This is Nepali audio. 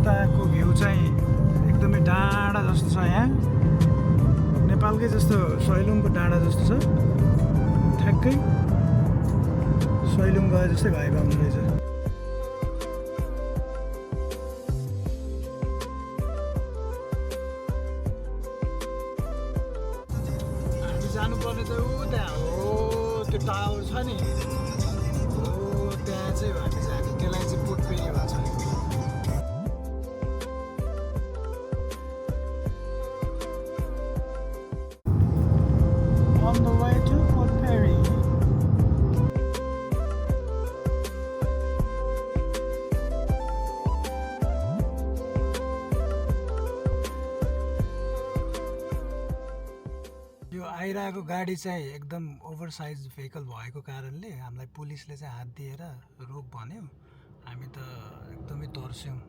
यताको भ्यू चाहिँ एकदमै डाँडा जस्तो छ। यहाँ नेपालकै जस्तो सैलुङको डाँडा जस्तो छ। ठ्याक्कै सैलुङ गए जस्तै भाइ आउँदो रहेछ। हामी जानुपर्ने चाहिँ ऊ त्यहाँ हो, त्यो टावर छ नि, हो त्यहाँ चाहिँ हामी जाने। त्यसलाई चाहिँ पोटपेरी भन्छ। On the way to Port Perry. यो आइरहेको गाडी चाहिँ एकदम ओभरसाइज भेहिकल भएको कारणले हामीलाई पुलिसले चाहिँ हात दिएर रोक भन्यो। हामी त एकदमै तर्स्यौँ।